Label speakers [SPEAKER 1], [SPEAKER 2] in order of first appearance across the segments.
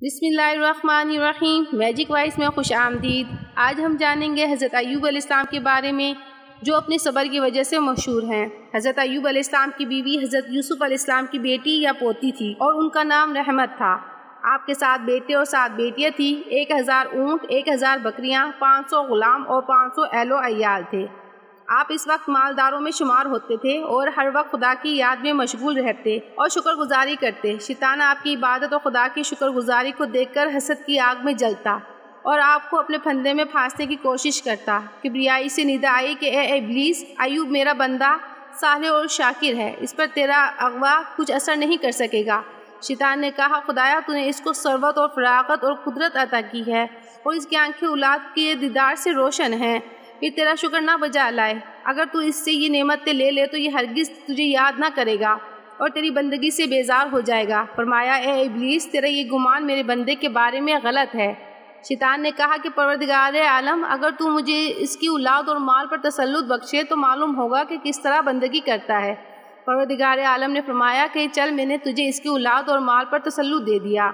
[SPEAKER 1] بسم اللہ الرحمن الرحیم۔ میجک وائس میں خوش آمدید۔ آج ہم جانیں گے حضرت ایوب علیہ السلام کے بارے میں جو اپنے صبر کی وجہ سے مشہور ہیں۔ حضرت ایوب علیہ السلام کی بیوی حضرت یوسف علیہ السلام کی بیٹی یا پوتی تھی اور ان کا نام رحمت تھا۔ آپ کے 7 بیٹے اور 7 بیٹیاں تھیں۔ 1000 اونٹ، 1000 بکریاں، 500 غلام اور 500 اہل و عیال تھے۔ آپ اس وقت مالداروں میں شمار ہوتے تھے اور ہر وقت خدا کی یاد میں مشغول رہتے اور شکر گزاری کرتے۔ شیطان آپ کی عبادت اور خدا کی شکر گزاری کو دیکھ کر حسد کی آگ میں جلتا اور آپ کو اپنے پھندے میں پھانسنے کی کوشش کرتا۔ کبریائی سے ندا آئی کہ اے ابلیس، ایوب میرا بندہ صالح اور شاکر ہے، اس پر تیرا اغوا کچھ اثر نہیں کر سکے گا۔ شیطان نے کہا، خدایا تو نے اس کو ثروت اور فراغت اور قدرت عطا کی ہے اور اس کی آنکھیں اولاد کے دیدار سے روشن ہیں، یہ تیرا شکر نہ بجا لائے۔ اگر تو اس سے یہ نعمتیں لے لے تو یہ ہرگز تجھے یاد نہ کرے گا اور تیری بندگی سے بیزار ہو جائے گا۔ فرمایا، اے ابلیس، تیرا یہ گمان میرے بندے کے بارے میں غلط ہے۔ شیطان نے کہا کہ پروردگار عالم، اگر تو مجھے اس کی اولاد اور مال پر تسلط بخشے تو معلوم ہوگا کہ کس طرح بندگی کرتا ہے۔ پروردگار عالم نے فرمایا کہ چل، میں نے تجھے اس کی اولاد اور مال پر تسلط دے دیا۔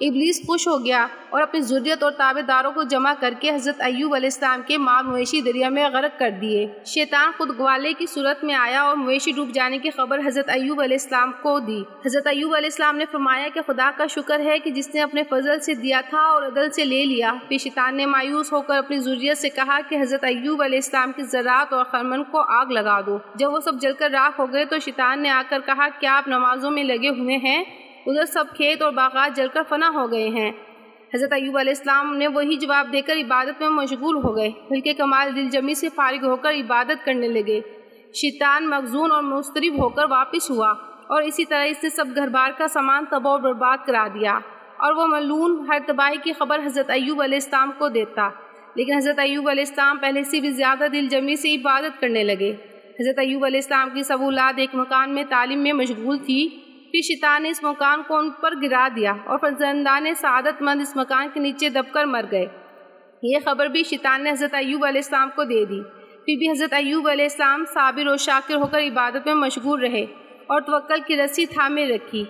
[SPEAKER 1] ابلیس خوش ہو گیا اور اپنی ذریت اور تابع داروں کو جمع کر کے حضرت ایوب علیہ السلام کے مال مویشی دریا میں غرق کر دیے۔ شیطان خود گوالے کی صورت میں آیا اور مویشی ڈوب جانے کی خبر حضرت ایوب علیہ السلام کو دی۔ حضرت ایوب علیہ السلام نے فرمایا کہ خدا کا شکر ہے کہ جس نے اپنے فضل سے دیا تھا اور عدل سے لے لیا۔ پھر شیطان نے مایوس ہو کر اپنی ذریت سے کہا کہ حضرت ایوب علیہ السلام کی زراعت اور خرمن کو آگ لگا دو۔ جب وہ سب جل کر راکھ ہو گئے تو شیطان نے آ کر کہا، کیا آپ نمازوں میں لگے ہوئے ہیں؟ ادھر سب کھیت اور باغات جل کر فنا ہو گئے ہیں۔ حضرت ایوب علیہ السلام نے وہی جواب دے کر عبادت میں مشغول ہو گئے، بلکہ کمال دل جمی سے فارغ ہو کر عبادت کرنے لگے۔ شیطان مغزون اور مضطرب ہو کر واپس ہوا اور اسی طرح اس نے سب گھر بار کا سامان تباہ و برباد کرا دیا اور وہ ملعون ہر تباہی کی خبر حضرت ایوب علیہ السلام کو دیتا۔ لیکن حضرت ایوب علیہ السلام پہلے سے بھی زیادہ دل جمی سے عبادت کرنے لگے۔ حضرت ایوب علیہ السلام کی سب اولاد ایک مکان میں تعلیم میں مشغول تھی۔ پھر شیطان نے اس مکان کو ان پر گرا دیا اور فرزندان سعادت مند اس مکان کے نیچے دب کر مر گئے۔ یہ خبر بھی شیطان نے حضرت ایوب علیہ السلام کو دے دی۔ پھر بھی حضرت ایوب علیہ السلام صابر اور شاکر ہو کر عبادت میں مشغول رہے اور توکل کی رسی تھامے رکھی۔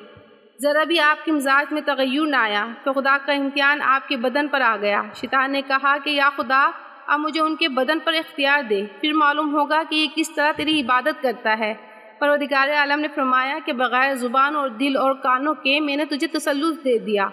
[SPEAKER 1] ذرا بھی آپ کے مزاج میں تغیر نہ آیا کہ خدا کا امتحان آپ کے بدن پر آ گیا۔ شیطان نے کہا کہ یا خدا، اب مجھے ان کے بدن پر اختیار دے، پھر معلوم ہوگا کہ یہ کس طرح تیری عبادت کرتا ہے۔ پروردگار عالم نے فرمایا کہ بغیر زبان اور دل اور کانوں کے میں نے تجھے تسلط دے دیا،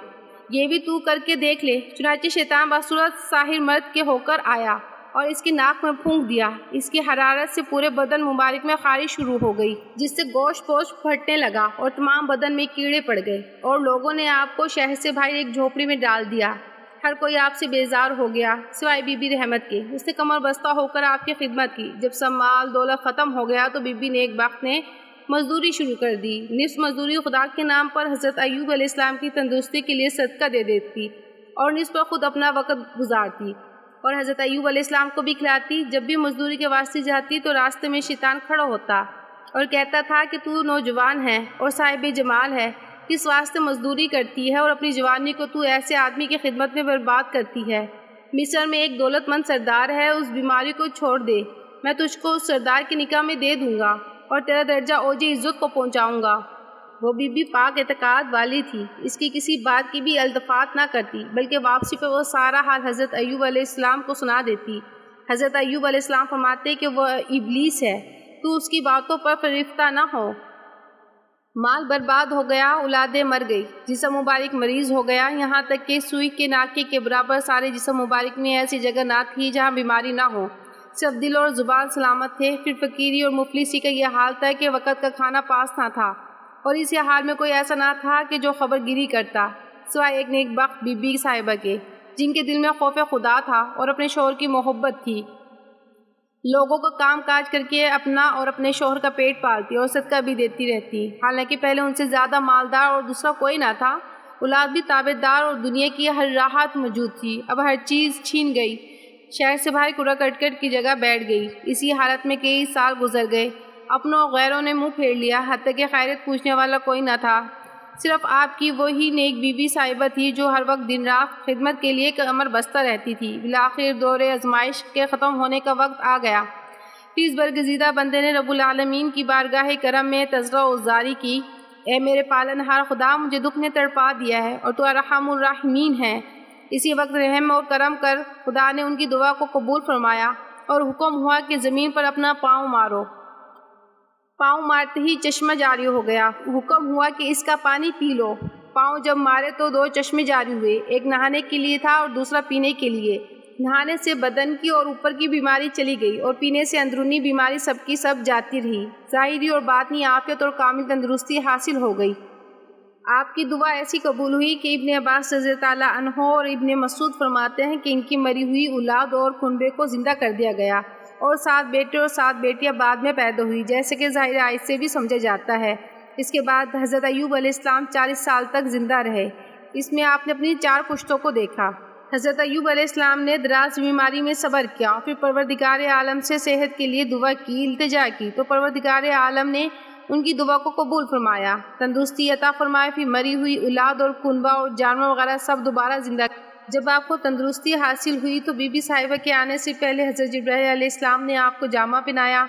[SPEAKER 1] یہ بھی تو کر کے دیکھ لے۔ چنانچہ شیطان بصورت ساحر مرد کے ہو کر آیا اور اس کی ناک میں پھونک دیا۔ اس کی حرارت سے پورے بدن مبارک میں خارش شروع ہو گئی، جس سے گوشت پوشت پھٹنے لگا اور تمام بدن میں کیڑے پڑ گئے اور لوگوں نے آپ کو شہر سے باہر ایک جھوپڑی میں ڈال دیا۔ ہر کوئی آپ سے بیزار ہو گیا سوائے بی بی رحمت کے۔ اس نے کمر بستہ ہو کر آپ کی خدمت کی۔ جب سب مال دولت ختم ہو گیا تو بی بی نیک بخت نے مزدوری شروع کر دی۔ نصف مزدوری خدا کے نام پر حضرت ایوب علیہ السلام کی تندرستی کے لیے صدقہ دے دیتی اور نصف پر خود اپنا وقت گزارتی اور حضرت ایوب علیہ السلام کو بھی کھلاتی۔ جب بھی مزدوری کے واسطے جاتی تو راستے میں شیطان کھڑا ہوتا اور کہتا تھا کہ تو نوجوان ہے اور صاحب جمال ہے، کس واسطے مزدوری کرتی ہے اور اپنی جوانی کو تو ایسے آدمی کی خدمت میں برباد کرتی ہے۔ مصر میں ایک دولت مند سردار ہے، اس بیماری کو چھوڑ دے، میں تجھ کو اس سردار کی نکاح میں دے دوں گا اور تیرا درجہ اوج عزت کو پہنچاؤں گا۔ وہ بی بی پاک اعتقاد والی تھی، اس کی کسی بات کی بھی التفات نہ کرتی، بلکہ واپسی پہ وہ سارا حال حضرت ایوب علیہ السلام کو سنا دیتی۔ حضرت ایوب علیہ السلام فرماتے کہ وہ ابلیس ہے، تو اس کی باتوں پر فرفتہ نہ ہو۔ مال برباد ہو گیا، اولادیں مر گئی، جسم مبارک مریض ہو گیا، یہاں تک کہ سوئی کے ناکے کے برابر سارے جسم مبارک میں ایسی جگہ نہ تھی جہاں بیماری نہ ہو، صرف دل اور زبان سلامت تھے۔ پھر فقیری اور مفلسی کا یہ حال تھا کہ وقت کا کھانا پاس نہ تھا اور اسی حال میں کوئی ایسا نہ تھا کہ جو خبر گیری کرتا، سوائے ایک نیک بخت بی بی صاحبہ کے، جن کے دل میں خوف خدا تھا اور اپنے شوہر کی محبت تھی۔ لوگوں کو کام کاج کر کے اپنا اور اپنے شوہر کا پیٹ پالتی اور صدقہ بھی دیتی رہتی، حالانکہ پہلے ان سے زیادہ مالدار اور دوسرا کوئی نہ تھا، اولاد بھی تابع دار اور دنیا کی ہر راحت موجود تھی۔ اب ہر چیز چھین گئی، شہر سے باہر کوڑا کرکٹ کی جگہ بیٹھ گئی۔ اسی حالت میں کئی سال گزر گئے، اپنوں اور غیروں نے منہ پھیر لیا، حتیٰ کہ خیریت پوچھنے والا کوئی نہ تھا۔ صرف آپ کی وہی نیک بی بی صاحبہ تھی جو ہر وقت دن رات خدمت کے لیے کمر بستہ رہتی تھی۔ بالآخر دور آزمائش کے ختم ہونے کا وقت آ گیا۔ پھر اس برگزیدہ بندے نے رب العالمین کی بارگاہ کرم میں تضرع و زاری کی اے میرے پالنہار خدا، مجھے دکھ نے تڑپا دیا ہے اور تو ارحم الراحمین ہے، اسی وقت رحم اور کرم کر۔ خدا نے ان کی دعا کو قبول فرمایا اور حکم ہوا کہ زمین پر اپنا پاؤں مارو۔ پاؤں مارتے ہی چشمہ جاری ہو گیا۔ حکم ہوا کہ اس کا پانی پی لو۔ پاؤں جب مارے تو 2 چشمے جاری ہوئے، ایک نہانے کے لیے تھا اور دوسرا پینے کے لیے۔ نہانے سے بدن کی اور اوپر کی بیماری چلی گئی اور پینے سے اندرونی بیماری سب کی سب جاتی رہی۔ ظاہری اور باطنی عافیت اور کامل تندرستی حاصل ہو گئی۔ آپ کی دعا ایسی قبول ہوئی کہ ابن عباس رضی اللہ عنہ اور ابن مسعود فرماتے ہیں کہ ان کی مری ہوئی اولاد اور کنبے کو زندہ کر دیا گیا اور 7 بیٹے اور 7 بیٹیاں بعد میں پیدا ہوئی، جیسے کہ ظاہر آیت سے بھی سمجھا جاتا ہے۔ اس کے بعد حضرت ایوب علیہ السلام 40 سال تک زندہ رہے۔ اس میں آپ نے اپنی 4 پشتوں کو دیکھا۔ حضرت ایوب علیہ السلام نے دراز بیماری میں صبر کیا اور پھر پروردگار عالم سے صحت کے لیے دعا کی، التجا کی، تو پروردگار عالم نے ان کی دعا کو قبول فرمایا، تندرستی عطا فرمایا، پھر مری ہوئی اولاد اور کنبہ اور جانور وغیرہ سب دوبارہ زندہ۔ جب آپ کو تندرستی حاصل ہوئی تو بی بی صاحبہ کے آنے سے پہلے حضرت جبرائیل علیہ السلام نے آپ کو جامہ پہنایا۔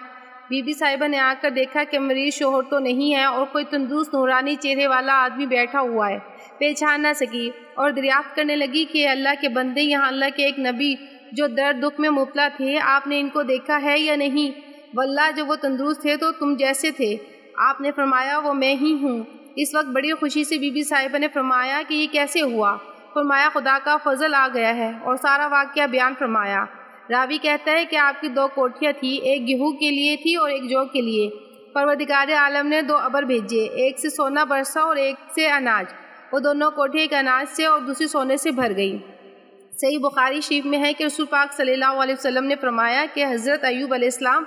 [SPEAKER 1] بی بی صاحبہ نے آ کر دیکھا کہ مریض شوہر تو نہیں ہے اور کوئی تندرست نورانی چہرے والا آدمی بیٹھا ہوا ہے، پہچان نہ سکی اور دریافت کرنے لگی کہ اللہ کے بندے، یہاں اللہ کے ایک نبی جو درد دکھ میں مبتلا تھے، آپ نے ان کو دیکھا ہے یا نہیں؟ واللہ جب وہ تندرست تھے تو تم جیسے تھے۔ آپ نے فرمایا وہ میں ہی ہوں۔ اس وقت بڑی خوشی سے بی بی صاحبہ نے فرمایا کہ یہ کیسے ہوا؟ فرمایا خدا کا فضل آ گیا ہے، اور سارا واقعہ بیان فرمایا۔ راوی کہتا ہے کہ آپ کی 2 کوٹھیاں تھیں، ایک گیہوں کے لیے تھی اور ایک جو کے لیے۔ پروردگار عالم نے 2 ابر بھیجے، ایک سے سونا برسا اور ایک سے اناج۔ وہ دونوں کوٹھیں ایک اناج سے اور دوسری سونے سے بھر گئی۔ صحیح بخاری شریف میں ہے کہ رسول پاک صلی اللہ علیہ وسلم نے فرمایا کہ حضرت ایوب علیہ السلام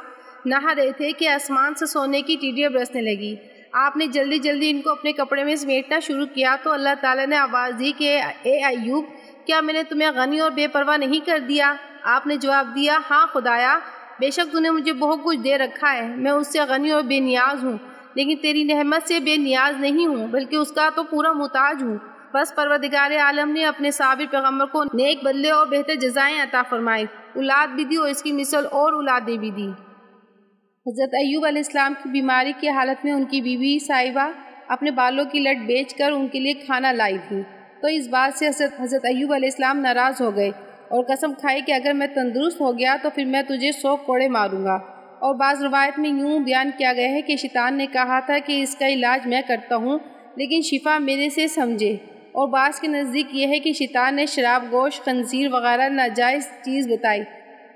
[SPEAKER 1] نہا رہے تھے کہ آسمان سے سونے کی ٹیڈیاں برسنے لگی۔ آپ نے جلدی جلدی ان کو اپنے کپڑے میں سمیٹنا شروع کیا تو اللہ تعالیٰ نے آواز دی کہ اے ایوب، کیا میں نے تمہیں غنی اور بے پرواہ نہیں کر دیا؟ آپ نے جواب دیا، ہاں خدایا، بے شک تو نے مجھے بہت کچھ دے رکھا ہے، میں اس سے غنی اور بے نیاز ہوں، لیکن تیری نعمت سے بے نیاز نہیں ہوں بلکہ اس کا تو پورا محتاج ہوں۔ بس پروردگار عالم نے اپنے صابر پیغمبر کو نیک بدلے اور بہتر جزائیں عطا فرمائی، اولاد بھی دی اور اس کی مثل اور اولادیں بھی دی۔ حضرت ایوب علیہ السلام کی بیماری کی حالت میں ان کی بیوی صاحبہ اپنے بالوں کی لٹ بیچ کر ان کے لیے کھانا لائی تھی، تو اس بات سے حضرت ایوب علیہ السلام ناراض ہو گئے اور قسم کھائی کہ اگر میں تندرست ہو گیا تو پھر میں تجھے 100 کوڑے ماروں گا۔ اور بعض روایت میں یوں بیان کیا گیا ہے کہ شیطان نے کہا تھا کہ اس کا علاج میں کرتا ہوں لیکن شفا میرے سے سمجھے، اور بعض کے نزدیک یہ ہے کہ شیطان نے شراب، گوشت، خنزیر وغیرہ ناجائز چیز بتائی۔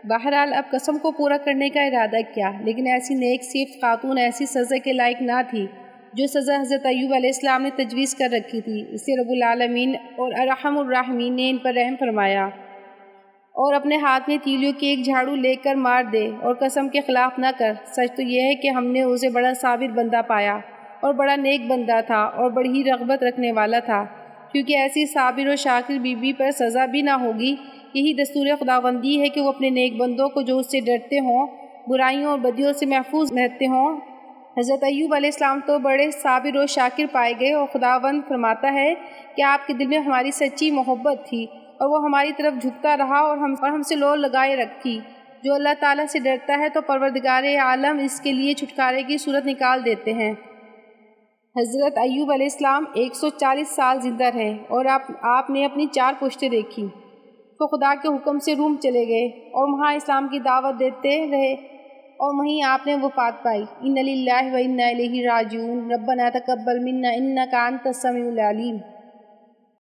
[SPEAKER 1] بہرحال اب قسم کو پورا کرنے کا ارادہ کیا، لیکن ایسی نیک صفت خاتون ایسی سزا کے لائق نہ تھی جو سزا حضرت ایوب علیہ السلام نے تجویز کر رکھی تھی۔ اسے رب العالمین اور ارحم الراحمین نے ان پر رحم فرمایا اور اپنے ہاتھ میں تیلیوں کی ایک جھاڑو لے کر مار دے اور قسم کے خلاف نہ کر۔ سچ تو یہ ہے کہ ہم نے اسے بڑا صابر بندہ پایا اور بڑا نیک بندہ تھا اور بڑی ہی رغبت رکھنے والا تھا، کیونکہ ایسی صابر و شاکر بیوی پر سزا بھی نہ ہوگی۔ یہی دستور خداوندی ہے کہ وہ اپنے نیک بندوں کو جو اس سے ڈرتے ہوں، برائیوں اور بدیوں سے محفوظ رہتے ہوں۔ حضرت ایوب علیہ السلام تو بڑے صابر و شاکر پائے گئے اور خداوند فرماتا ہے کہ آپ کے دل میں ہماری سچی محبت تھی اور وہ ہماری طرف جھکتا رہا اور ہم سے لو لگائے رکھی۔ جو اللہ تعالیٰ سے ڈرتا ہے تو پروردگار عالم اس کے لیے چھٹکارے کی صورت نکال دیتے ہیں۔ حضرت ایوب علیہ السلام 140 سال زندہ رہے اور آپ نے اپنی 4 پشتیں دیکھی، تو خدا کے حکم سے روم چلے گئے اور وہاں اسلام کی دعوت دیتے رہے اور وہیں آپ نے وفات پائی۔ ان للہ و انا الیہ راجعون، ربنا تقبل منا انک انت السمیع العلیم۔